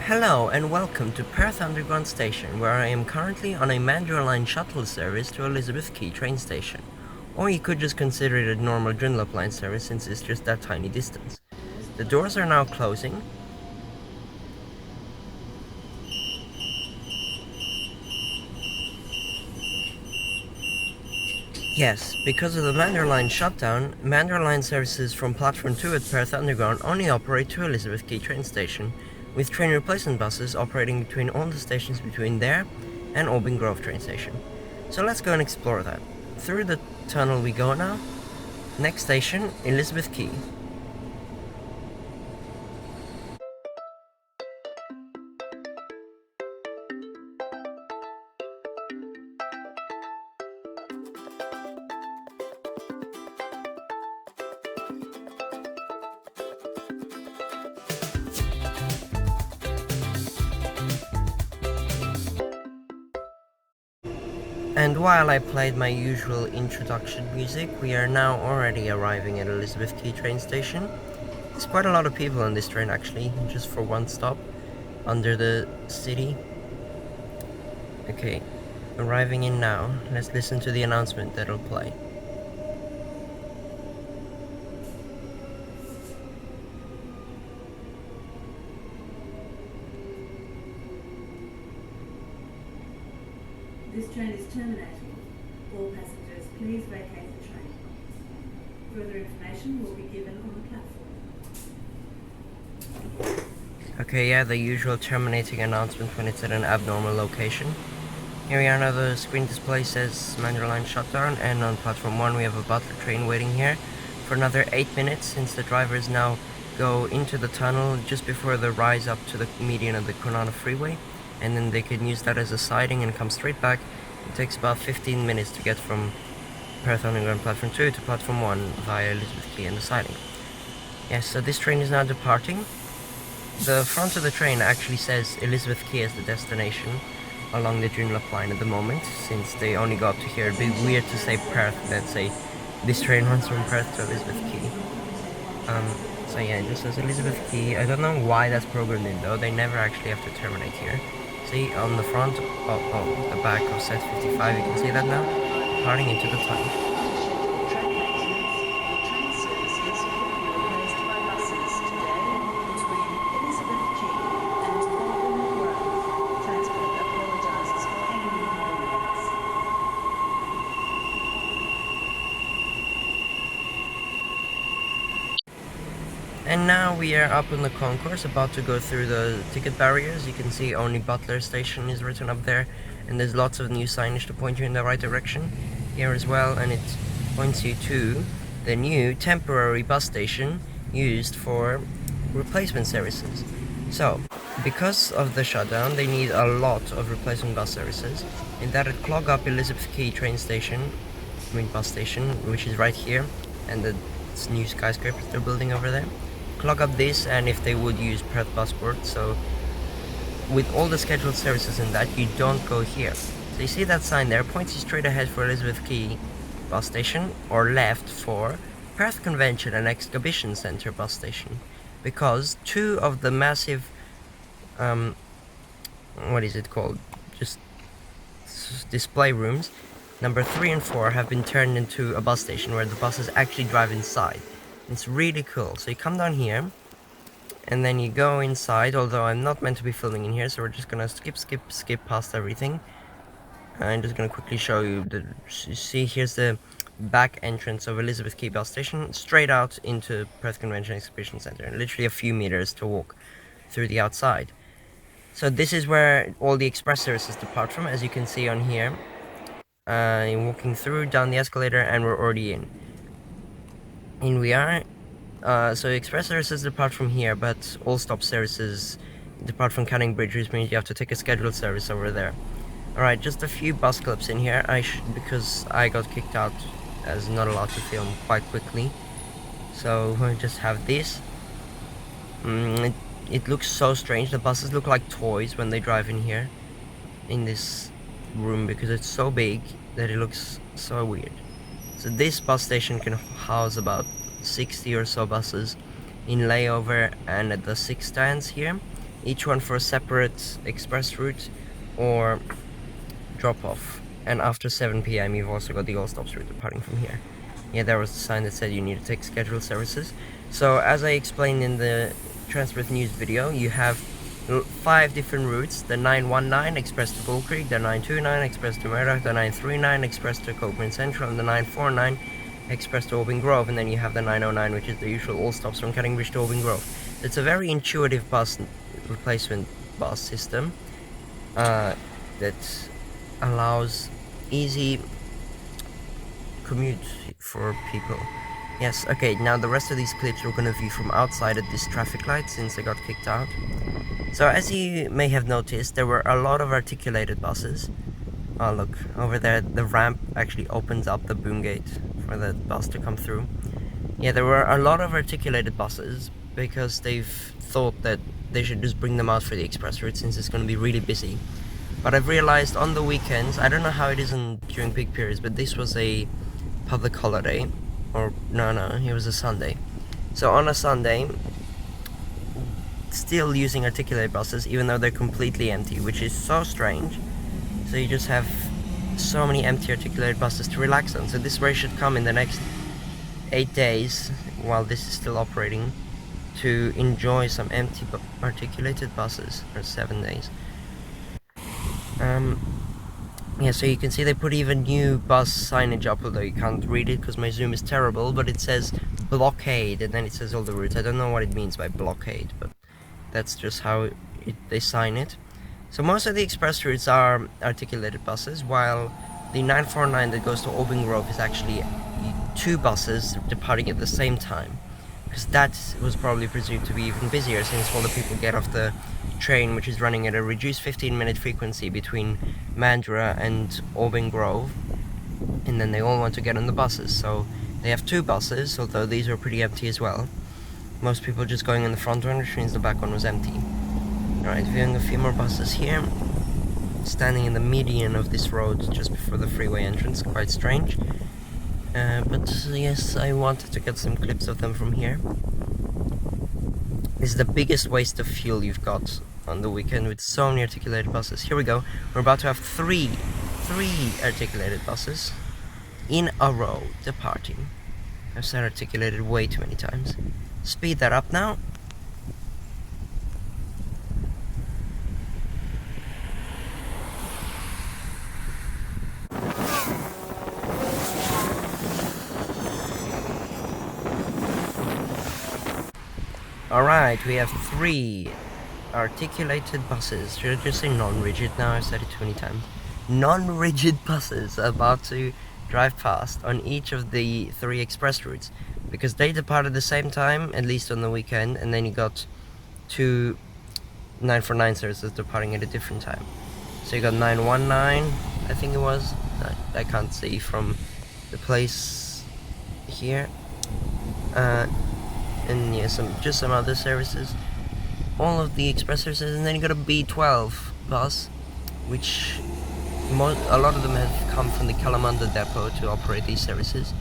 Hello and welcome to Perth Underground Station, where I am currently on a Mandurah Line shuttle service to Elizabeth Quay train station. Or you could just consider it a normal Joondalup line service since it's just that tiny distance. The doors are now closing. Yes, because of the Mandurah Line shutdown, Mandurah Line services from Platform 2 at Perth Underground only operate to Elizabeth Quay train station, with train replacement buses operating between all the stations between there and Albin Grove train station. So let's go and explore that. Through the tunnel we go now. Next station, Elizabeth Quay. And while I played my usual introduction music, we are now already arriving at Elizabeth Quay train station. There's quite a lot of people on this train actually, just for one stop under the city. Okay, arriving in now. Let's listen to the announcement that'll play. This train is terminating. All passengers, please vacate the train. Further information will be given on the platform. Okay, yeah, the usual terminating announcement when it's at an abnormal location. Here we are now, the screen display says Mandurah Line shutdown, and on platform 1 we have a Butler train waiting here for another 8 minutes, since the drivers now go into the tunnel just before the rise up to the median of the Kwinana freeway, and then they can use that as a siding and come straight back. It takes about 15 minutes to get from Perth Underground platform 2 to platform 1 via Elizabeth Quay and the siding. Yes, so this train is now departing. The front of the train actually says Elizabeth Quay as the destination along the Joondalup line at the moment, since they only go up to here. It'd be weird to say Perth, let's say this train runs from Perth to Elizabeth Quay. So yeah, it just says Elizabeth Quay. I don't know why that's programmed in though, they never actually have to terminate here. See, on the front, the back of set 55, you can see that now, departing into the tunnel. And now we are up in the concourse, about to go through the ticket barriers. You can see only Butler Station is written up there, and there's lots of new signage to point you in the right direction here as well, and it points you to the new temporary bus station used for replacement services. So, because of the shutdown, they need a lot of replacement bus services, and that'll clog up Elizabeth Quay train station, bus station, which is right here, and the new skyscrapers they're building over there. Clog up this, and if they would use Perth Busport, so with all the scheduled services in that, you don't go here. So you see that sign there, points you straight ahead for Elizabeth Quay bus station, or left for Perth Convention and Exhibition Centre bus station, because two of the massive what is it called, just display rooms, number 3 and 4, have been turned into a bus station where the buses actually drive inside. It's really cool. So you come down here, and then you go inside, although I'm not meant to be filming in here, so we're just gonna skip past everything. I'm just gonna quickly show you you see, here's the back entrance of Elizabeth Quay bus station, straight out into Perth Convention Exhibition Centre, and literally a few meters to walk through the outside. So this is where all the express services depart from, as you can see on here. You're walking through, down the escalator, and we're already in. In we are. So express services depart from here, but all stop services depart from Canning Bridge, which means you have to take a scheduled service over there. Alright, just a few bus clips in here, because I got kicked out as not allowed to film quite quickly. So we'll just have this. It looks so strange. The buses look like toys when they drive in here, in this room, because it's so big that it looks so weird. So this bus station can house about 60 or so buses in layover and at the 6 stands here, each one for a separate express route or drop off. And after 7 p.m. you've also got the all stops route departing from here. Yeah, there was a sign that said you need to take scheduled services. So as I explained in the Transperth News video, you have 5 different routes: the 919 express to Bull Creek, the 929 express to Murdoch, the 939 express to Copeland Central, and the 949 express to Auburn Grove, and then you have the 909, which is the usual all stops from Cuttingbridge to Auburn Grove. It's a very intuitive bus replacement bus system that allows easy commute for people. Yes, okay, now the rest of these clips we're gonna view from outside at this traffic light since I got kicked out. So as you may have noticed, there were a lot of articulated buses. Oh look, over there the ramp actually opens up the boom gate for the bus to come through. Yeah, there were a lot of articulated buses because they've thought that they should just bring them out for the express route since it's going to be really busy. But I've realized on the weekends, I don't know how it is during peak periods, but this was a public holiday, or no, it was a Sunday. So on a Sunday, still using articulated buses even though they're completely empty, which is so strange. So you just have so many empty articulated buses to relax on. So this is where you should come in the next 8 days while this is still operating to enjoy some empty articulated buses, or 7 days. Yeah, so you can see they put even new bus signage up, although you can't read it because my zoom is terrible, but it says blockade and then it says all the routes. I don't know what it means by blockade, but that's just how they sign it. So most of the express routes are articulated buses, while the 949 that goes to Auburn Grove is actually 2 buses departing at the same time, because that was probably presumed to be even busier since all the people get off the train, which is running at a reduced 15-minute frequency between Mandurah and Auburn Grove, and then they all want to get on the buses. So they have 2 buses, although these are pretty empty as well. Most people just going in the front one, which means the back one was empty. Alright, viewing a few more buses here. Standing in the median of this road just before the freeway entrance, quite strange. But yes, I wanted to get some clips of them from here. This is the biggest waste of fuel you've got on the weekend with so many articulated buses. Here we go. We're about to have three articulated buses in a row departing. I've said articulated way too many times. Speed that up now. Alright, we have 3 articulated buses. Should I just say non-rigid now? I've said it too many times. Non-rigid buses about to drive past on each of the 3 express routes, because they depart at the same time, at least on the weekend, and then you got 2 949 services departing at a different time. So you got 919, I think it was. I can't see from the place here. And yeah, just some other services. All of the express services, and then you got a B12 bus, which a lot of them have come from the Kalamunda depot to operate these services.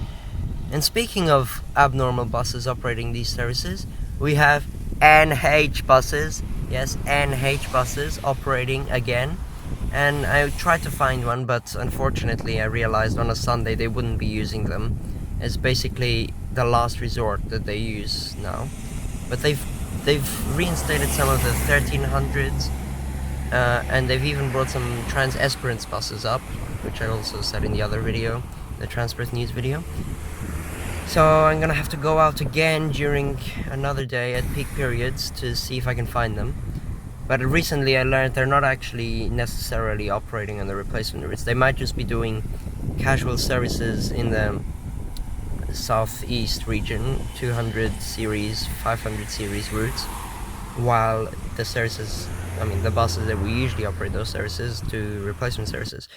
And speaking of abnormal buses operating these services, we have NH buses. Yes, NH buses operating again. And I tried to find one, but unfortunately I realized on a Sunday they wouldn't be using them. It's basically the last resort that they use now. But they've reinstated some of the 1300s, and they've even brought some Trans-Esperance buses up, which I also said in the other video, the Transperth News video. So I'm gonna have to go out again during another day at peak periods to see if I can find them. But recently I learned they're not actually necessarily operating on the replacement routes. They might just be doing casual services in the southeast region, 200 series, 500 series routes, while the services, the buses that we usually operate those services, do replacement services.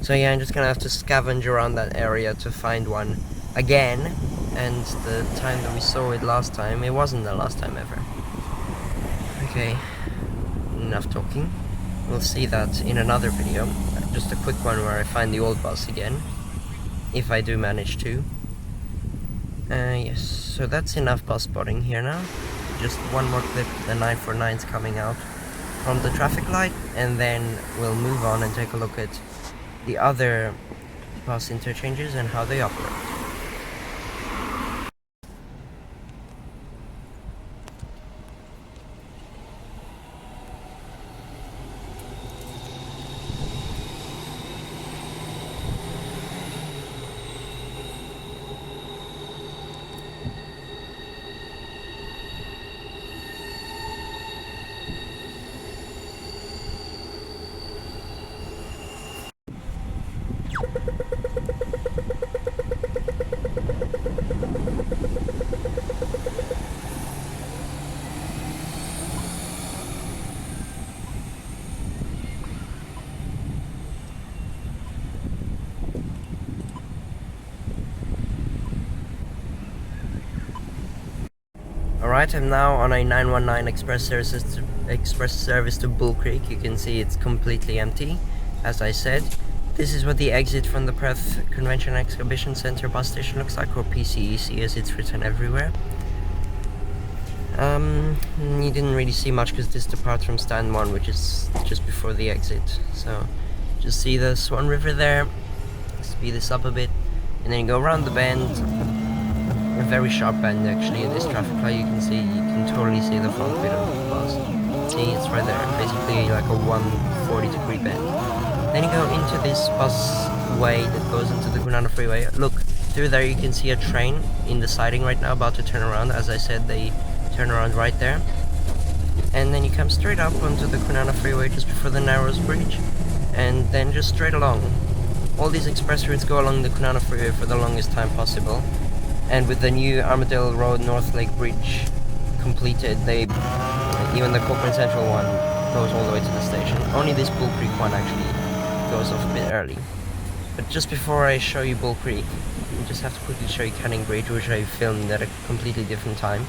So yeah, I'm just gonna have to scavenge around that area to find one again, and the time that we saw it last time, it wasn't the last time ever. Okay, enough talking. We'll see that in another video, just a quick one where I find the old bus again, if I do manage to. Yes, so that's enough bus spotting here now. Just one more clip, the 949's coming out from the traffic light, and then we'll move on and take a look at the other bus interchanges and how they operate. Alright, I'm now on a 919 express service to Bull Creek. You can see it's completely empty, as I said. This is what the exit from the Perth Convention Exhibition Centre bus station looks like, or PCEC as it's written everywhere. You didn't really see much because this departs from stand 1, which is just before the exit. So, just see the Swan River there, speed this up a bit, and then you go around the bend. A very sharp bend actually in this traffic light. You can totally see the front bit of the bus. See, it's right there, basically like a 140-degree bend. Then you go into this bus way that goes into the Kwinana Freeway. Look, through there you can see a train in the siding right now about to turn around. As I said, they turn around right there. And then you come straight up onto the Kwinana Freeway just before the Narrows Bridge, and then just straight along. All these express routes go along the Kwinana Freeway for the longest time possible. And with the new Armadale Road North Lake Bridge completed, even the Cochrane Central one goes all the way to the station. Only this Bull Creek one actually goes off a bit early. But just before I show you Bull Creek, I just have to quickly show you Canning Bridge, which I filmed at a completely different time.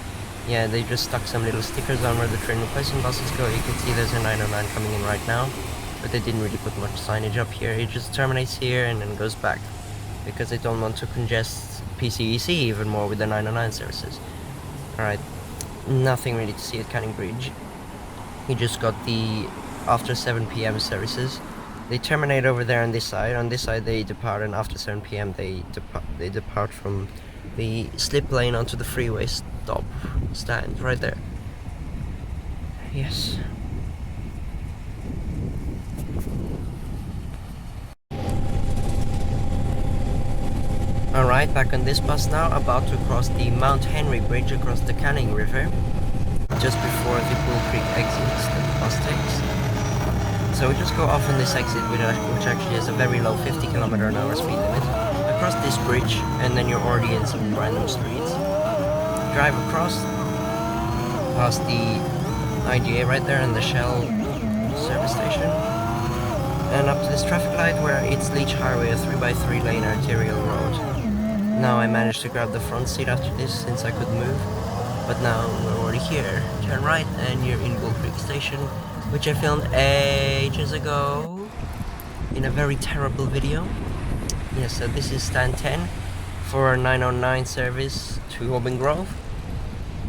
Yeah, they just stuck some little stickers on where the train replacement buses go. You can see there's a 909 coming in right now, but they didn't really put much signage up here. It just terminates here and then goes back, because they don't want to congest PCEC even more with the 909 services. Alright, nothing really to see at Canning Bridge. You just got the after 7 PM services. They terminate over there on this side. On this side they depart, and after 7 PM they depart from the slip lane onto the freeway stop stand right there. Yes. Alright, back on this bus now, about to cross the Mount Henry Bridge across the Canning River, just before the Bull Creek exits that the bus takes. So we just go off on this exit, which actually has a very low 50km/h speed limit, across this bridge, and then you're already in some random streets. Drive across, past the IGA right there and the Shell service station, and up to this traffic light where it's Leach Highway, a 3x3 lane arterial road. Now I managed to grab the front seat after this since I could move, but now we're already here. Turn right and you're in Bull Creek Station, which I filmed ages ago in a very terrible video. Yes, so this is stand 10 for 909 service to Auburn Grove.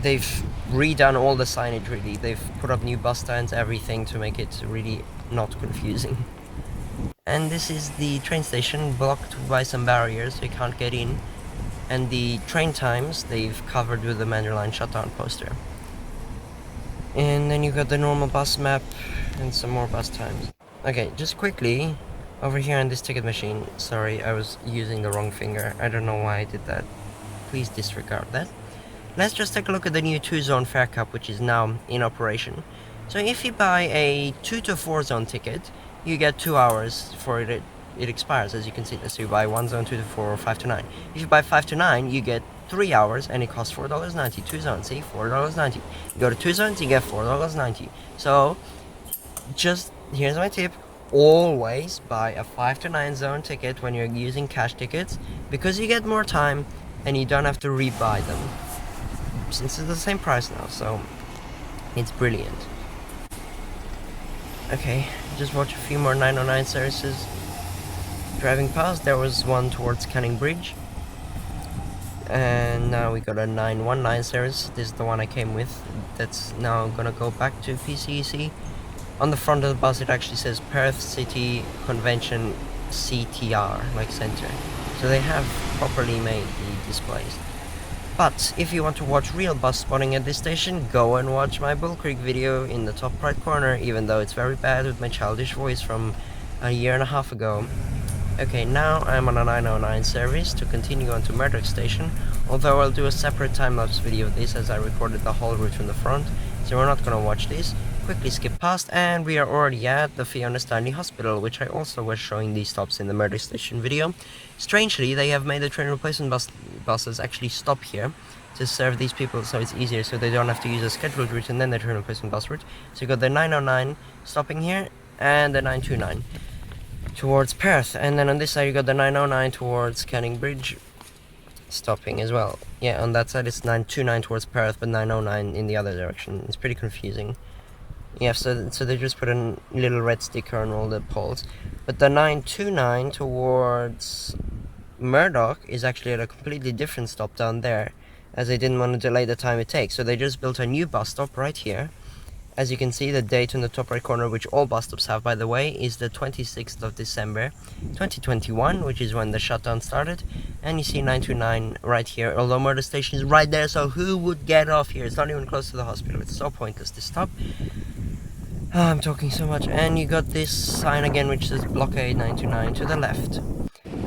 They've redone all the signage really. They've put up new bus stands, everything to make it really not confusing. And this is the train station, blocked by some barriers so you can't get in. And the train times they've covered with the Mandarin Line shutdown poster. And then you've got the normal bus map and some more bus times. Okay, just quickly, over here on this ticket machine, sorry, I was using the wrong finger. I don't know why I did that. Please disregard that. Let's just take a look at the new 2-zone fare cap, which is now in operation. So if you buy a 2 to 4 zone ticket, you get 2 hours for it. It expires, as you can see. So you buy 1 zone, 2 to 4, or 5 to 9. If you buy 5 to 9, you get 3 hours, and it costs $4.90. 2 zones, see, $4.90. You go to 2 zones, you get $4.90. So, just here's my tip: always buy a 5 to 9 zone ticket when you're using cash tickets, because you get more time and you don't have to rebuy them, since it's the same price now. So, it's brilliant. Okay, just watch a few more 909 services. Driving past, there was one towards Canning Bridge, and now we got a 919 service. This is the one I came with. That's now gonna go back to PCEC. On the front of the bus it actually says Perth City Convention CTR, like center. So they have properly made the displays. But if you want to watch real bus spotting at this station, go and watch my Bull Creek video in the top right corner, even though it's very bad with my childish voice from a year and a half ago. Okay, now I'm on a 909 service to continue on to Murdoch Station, although I'll do a separate time-lapse video of this as I recorded the whole route from the front, so we're not gonna watch this. Quickly skip past, and we are already at the Fiona Stanley Hospital, which I also was showing these stops in the Murdoch Station video. Strangely, they have made the train replacement buses actually stop here to serve these people, so it's easier, so they don't have to use a scheduled route and then the train replacement bus route. So you got the 909 stopping here, and the 929 towards Perth, and then on this side you got the 909 towards Canning Bridge stopping as well. Yeah, on that side it's 929 towards Perth, but 909 in the other direction. It's pretty confusing. Yeah, so they just put a little red sticker on all the poles. But the 929 towards Murdoch is actually at a completely different stop down there, as they didn't want to delay the time it takes. So they just built a new bus stop right here. As you can see, the date in the top right corner, which all bus stops have, by the way, is the 26th of December 2021, which is when the shutdown started. And you see 929 right here, although Murdoch Station is right there, so who would get off here? It's not even close to the hospital. It's so pointless to stop. Oh, I'm talking so much. And you got this sign again, which says blockade 929 to the left.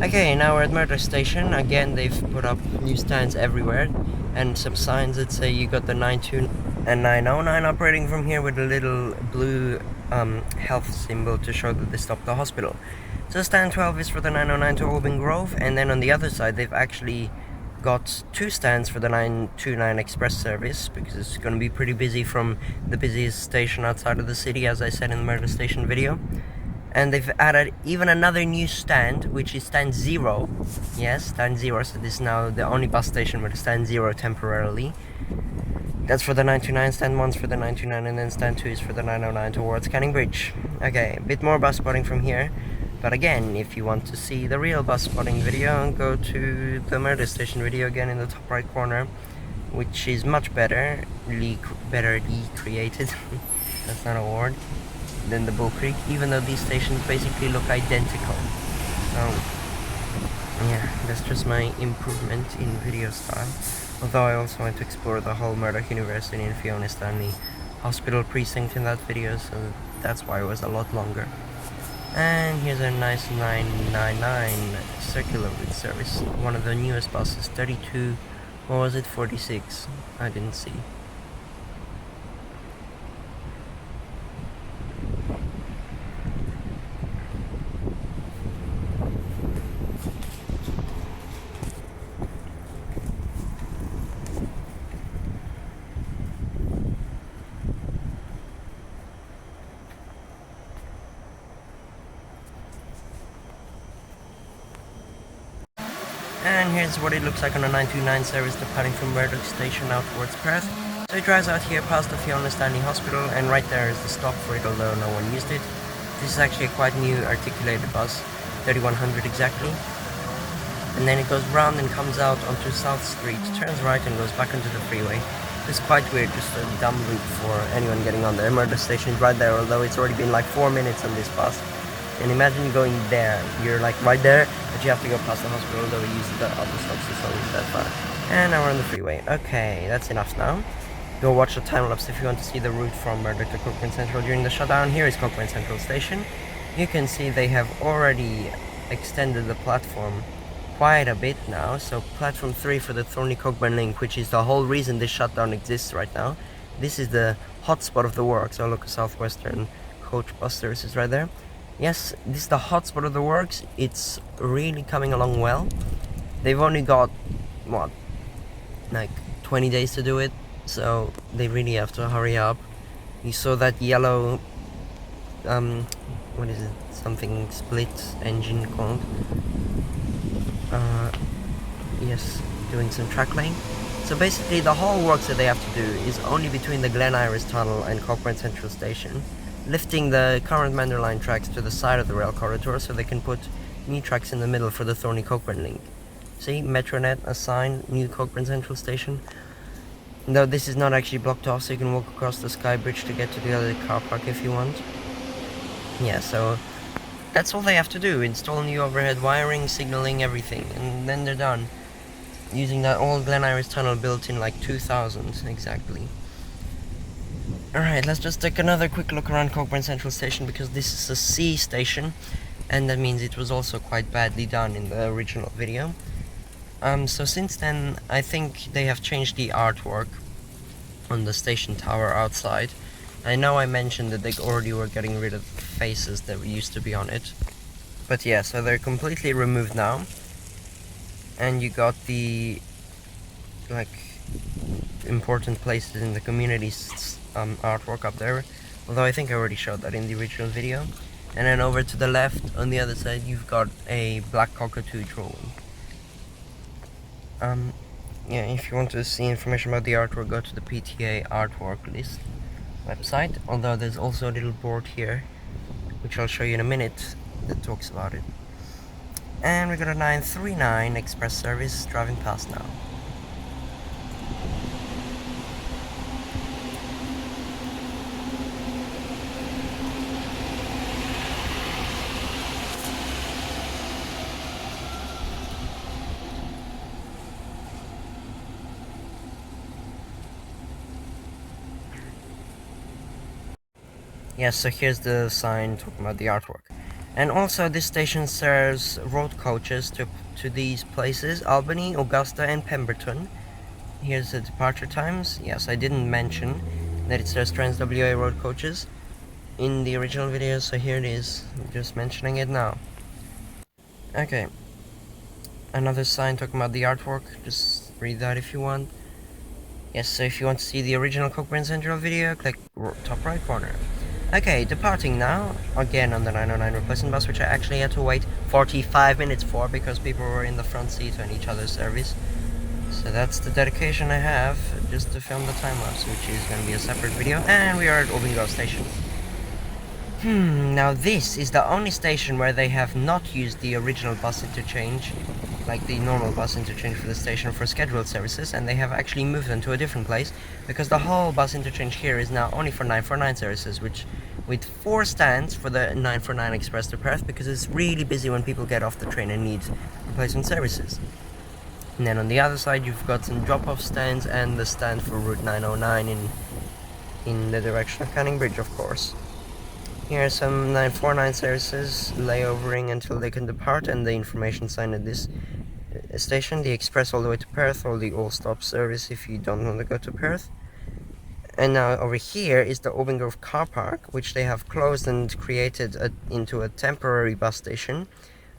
Okay, now we're at Murdoch Station. Again, they've put up new stands everywhere and some signs that say you got the 92 and 909 operating from here with a little blue health symbol to show that they stopped the hospital. So stand 12 is for the 909 to Albin Grove, and then on the other side they've actually got two stands for the 929 express service, because it's going to be pretty busy from the busiest station outside of the city, as I said in the Murdoch Station video. And they've added even another new stand, which is stand 0. Yes, stand 0, so this is now the only bus station with a stand 0 temporarily. That's for the 929, stand 1's for the 929, and then stand 2 is for the 909 towards Canning Bridge. Okay, a bit more bus spotting from here. But again, if you want to see the real bus spotting video, go to the Murdoch Station video again in the top right corner, which is much better recreated, that's not a word, than the Bull Creek, even though these stations basically look identical. So, yeah, that's just my improvement in video style. Although I also want to explore the whole Murdoch University and Fiona Stanley Hospital precinct in that video, so that's why it was a lot longer. And here's a nice 999 circular route service, one of the newest buses, 32, what was it, 46, I didn't see. And here's what it looks like on a 929 service departing from Murdoch Station out towards Perth. So it drives out here past the Fiona Stanley Hospital, and right there is the stop for it, although no one used it. This is actually a quite new articulated bus, 3100 exactly. And then it goes round and comes out onto South Street, turns right and goes back onto the freeway. It's quite weird, just a dumb loop for anyone getting on there. Murdoch Station is right there, although it's already been like 4 minutes on this bus. And imagine going there, you're like right there, but you have to go past the hospital, though we use the other stops, it's not that far. And now we're on the freeway. Okay, that's enough now. Go watch the time lapse if you want to see the route from Murdoch to Cochrane Central during the shutdown. Here is Cochrane Central Station. You can see they have already extended the platform quite a bit now. So platform 3 for the Thorney Cockburn link, which is the whole reason this shutdown exists right now. This is the hotspot of the works. So look, Southwestern coach bus services right there. Yes, this is the hotspot of the works. It's really coming along well. They've only got, what, like 20 days to do it, so they really have to hurry up. You saw that yellow, what is it, something split engine called? Yes, doing some track laying. So basically the whole works that they have to do is only between the Glen Iris Tunnel and Cochrane Central Station, lifting the current Manor Line tracks to the side of the rail corridor so they can put new tracks in the middle for the Thorney Cockburn link. See, Metronet, a sign, new Cochrane Central Station. Though this is not actually blocked off, so you can walk across the Sky Bridge to get to the other car park if you want. Yeah, so that's all they have to do, install new overhead wiring, signaling, everything, and then they're done. Using that old Glen Iris tunnel built in like 2000, exactly. Alright, let's just take another quick look around Cockburn Central Station, because this is a C station, and that means it was also quite badly done in the original video. So since then, I think they have changed the artwork on the station tower outside. I know I mentioned that they already were getting rid of faces that used to be on it. But yeah, so they're completely removed now. And you got the, like, important places in the community's artwork up there. Although I think I already showed that in the original video. And then over to the left, on the other side, you've got a black cockatoo drawing. Yeah, if you want to see information about the artwork, go to the PTA artwork list website. Although there's also a little board here, which I'll show you in a minute, that talks about it. And we got a 939 express service driving past now. Yes, so here's the sign talking about the artwork. And also this station serves road coaches to these places: Albany, Augusta, and Pemberton. Here's the departure times. Yes, I didn't mention that it serves Trans-WA road coaches in the original video, so here it is. I'm just mentioning it now. Okay. Another sign talking about the artwork. Just read that if you want. Yes, so if you want to see the original Cockburn Central video, click top right corner. Okay, departing now, again on the 909 replacement bus, which I actually had to wait 45 minutes for because people were in the front seat on each other's service. So that's the dedication I have, just to film the time-lapse, which is going to be a separate video, and we are at Albany Station. Now this is the only station where they have not used the original bus interchange, like the normal bus interchange for the station, for scheduled services, and they have actually moved them to a different place, because the whole bus interchange here is now only for 949 services, which with 4 stands for the 949 Express to Perth, because it's really busy when people get off the train and need replacement services. And then on the other side you've got some drop-off stands and the stand for Route 909 in the direction of Canning Bridge, of course. Here are some 949 services layovering until they can depart, and the information sign at this station: the express all the way to Perth, or the all-stop service if you don't want to go to Perth. And now over here is the Auburn Grove car park, which they have closed and created into a temporary bus station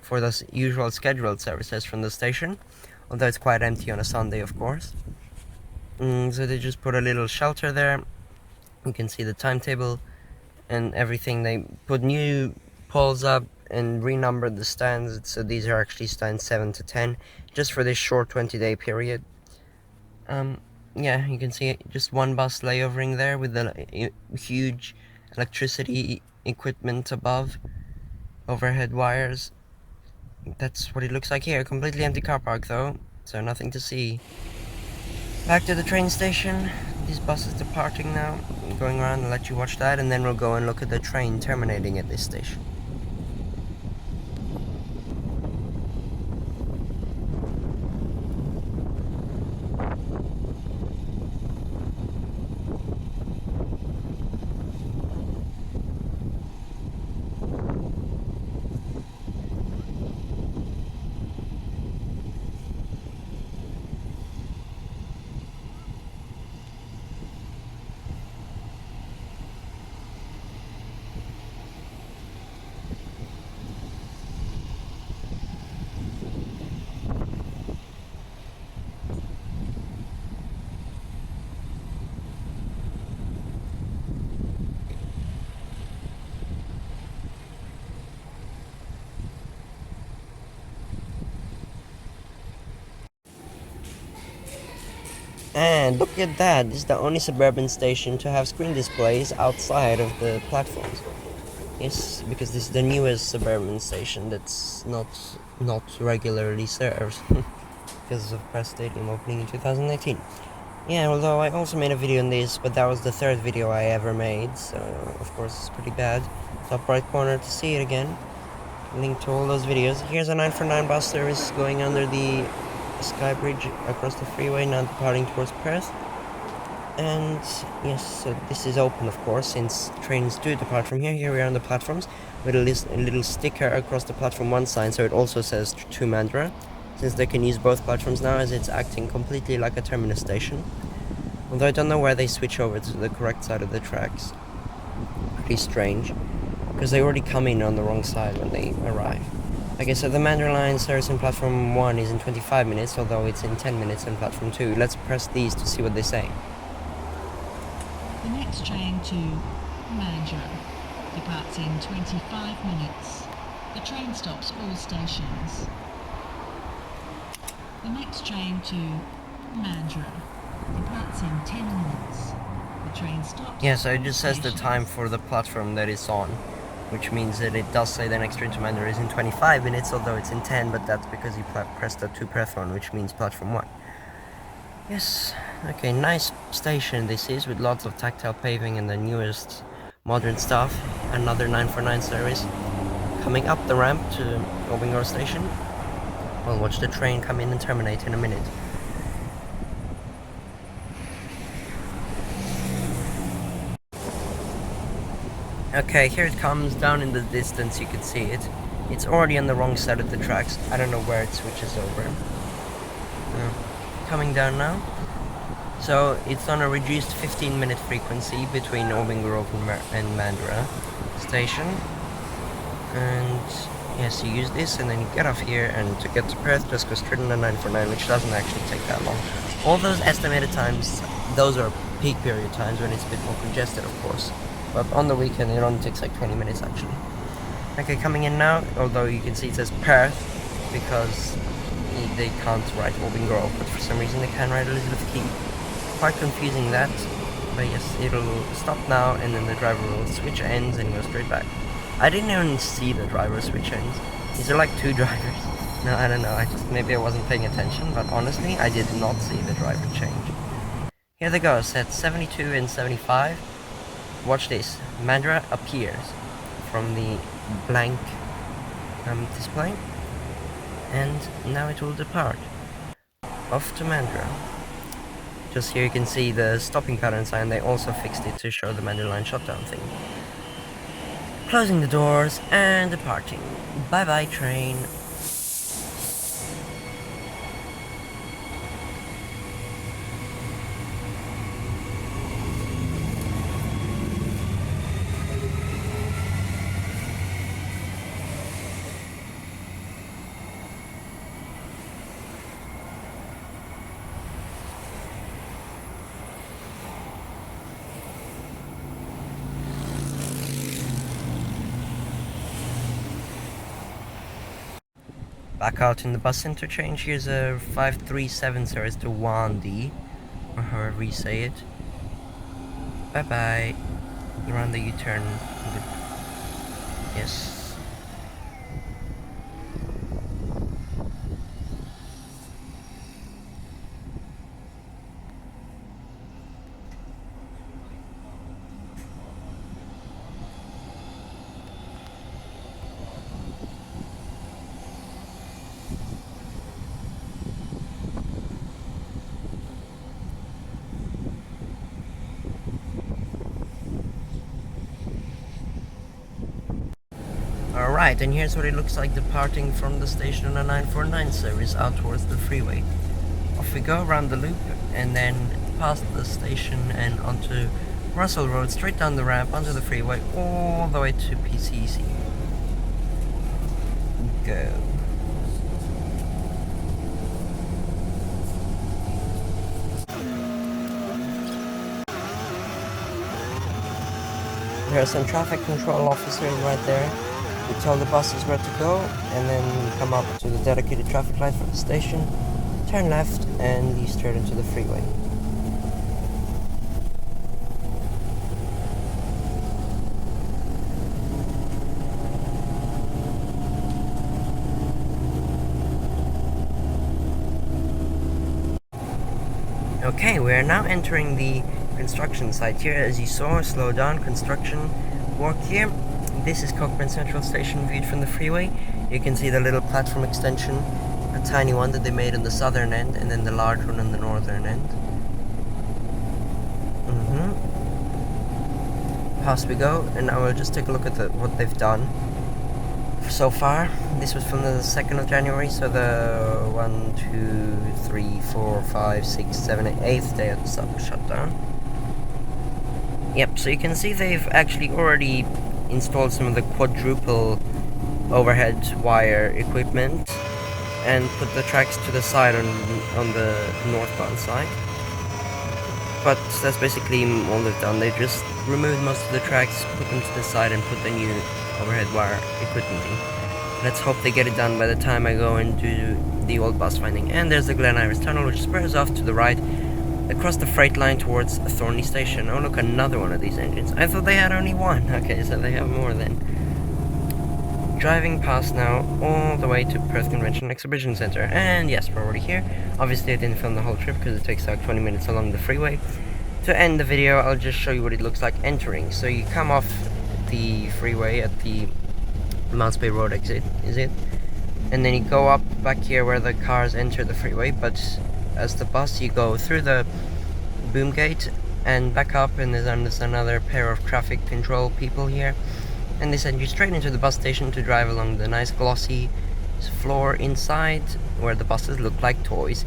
for the usual scheduled services from the station, although it's quite empty on a Sunday, of course. So they just put a little shelter there. You can see the timetable and everything. They put new poles up and renumbered the stands, so these are actually stands 7 to 10, just for this short 20-day period. Yeah, you can see just one bus layovering there with the huge electricity equipment above, overhead wires. That's what it looks like here. Completely empty car park though, so nothing to see. Back to the train station. This bus is departing now. I'm going around and let you watch that, and then we'll go and look at the train terminating at this station. And look at that, this is the only suburban station to have screen displays outside of the platforms. Yes, because this is the newest suburban station that's not regularly served because of Perth Stadium opening in 2018. Yeah, although I also made a video on this, but that was the third video I ever made, so of course it's pretty bad. Top right corner to see it again. Link to all those videos. Here's a 949 bus service going under the Sky Bridge across the freeway, now departing towards Perth. And yes, so this is open, of course, since trains do depart from here. Here we are on the platforms with a little sticker across the platform one side, so it also says to Mandurah, since they can use both platforms now, as it's acting completely like a terminus station. Although I don't know where they switch over to the correct side of the tracks. Pretty strange, because they already come in on the wrong side when they arrive. Okay, so the Mandurah line service in platform 1 is in 25 minutes, although it's in 10 minutes on platform 2. Let's press these to see what they say. The next train to Mandurah departs in 25 minutes. The train stops all stations. The next train to Mandurah departs in 10 minutes. The train stops. Yeah, so it all just says the stations. time for the platform that it's on, which means that it does say the next train to Mandurah is in 25 minutes, although it's in 10, but that's because you pressed the to Perth one, which means platform 1. Yes, okay, nice station this is, with lots of tactile paving and the newest modern stuff. Another 949 service coming up the ramp to Obingor station. We'll watch the train come in and terminate in a minute. Okay, here it comes, down in the distance you can see it. It's already on the wrong side of the tracks. I don't know where it switches over. Coming down now. So it's on a reduced 15-minute frequency between Obingor and Mandurah station. And yes, you use this and then you get off here, and to get to Perth just go straight on the 949, which doesn't actually take that long. All those estimated times, those are peak period times when it's a bit more congested, of course. But on the weekend it only takes like 20 minutes actually. Okay, coming in now, although you can see it says Perth because they can't write Obingor, but for some reason they can write Elizabeth Quay. Quite confusing that, but yes, it'll stop now and then the driver will switch ends and go straight back. I didn't even see the driver switch ends. Is there like two drivers? No, I don't know, maybe I wasn't paying attention, but honestly, I did not see the driver change. Here they go, set 72 and 75. Watch this, Mandurah appears from the blank display, and now it will depart off to Mandurah. Just here you can see the stopping pattern sign. They also fixed it to show the Mandurah line shutdown thing. Closing the doors and departing. Bye bye train. Back out in the bus interchange. Here's a 537 service to Wandi, or however you say it. Bye bye. Around the U-turn. Yes. Alright, and here's what it looks like departing from the station on a 949 service out towards the freeway. Off we go around the loop and then past the station and onto Russell Road, straight down the ramp onto the freeway all the way to PCC. Go. There are some traffic control officers right there. You tell the buses where to go, and then you come up to the dedicated traffic light for the station, turn left, and you straight into the freeway. Okay, we are now entering the construction site here. As you saw, slow down, construction work here. This is Cochrane Central Station viewed from the freeway. You can see the little platform extension, a tiny one that they made on the southern end, and then the large one on the northern end. Past we go, and now we'll just take a look at what they've done so far. This was from the 2nd of January, so the 1, 2, 3, 4, 5, 6, 7, 8th day of the shutdown. Yep, so you can see they've actually already installed some of the quadruple overhead wire equipment and put the tracks to the side on the northbound side. But that's basically all they've done. They just removed most of the tracks, put them to the side, and put the new overhead wire equipment in. Let's hope they get it done by the time I go and do the old bus finding. And there's the Glen Iris Tunnel, which spurs off to the right across the freight line towards Thornley Station. Oh look, another one of these engines. I thought they had only one. Okay, so they have more then. Driving past now all the way to Perth Convention Exhibition Centre. And yes, we're already here. Obviously I didn't film the whole trip because it takes like 20 minutes along the freeway. To end the video, I'll just show you what it looks like entering. So you come off the freeway at the Mounts Bay Road exit, is it? And then you go up back here where the cars enter the freeway, but as the bus you go through the boom gate and back up, and there's another pair of traffic control people here. And they send you straight into the bus station to drive along the nice glossy floor inside, where the buses look like toys.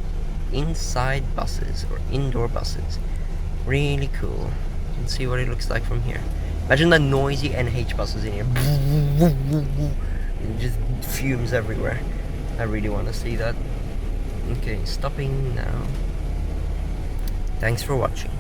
Inside buses, or indoor buses. Really cool. You can see what it looks like from here. Imagine the noisy NH buses in here. It just fumes everywhere. I really want to see that. Okay, stopping now. Thanks for watching.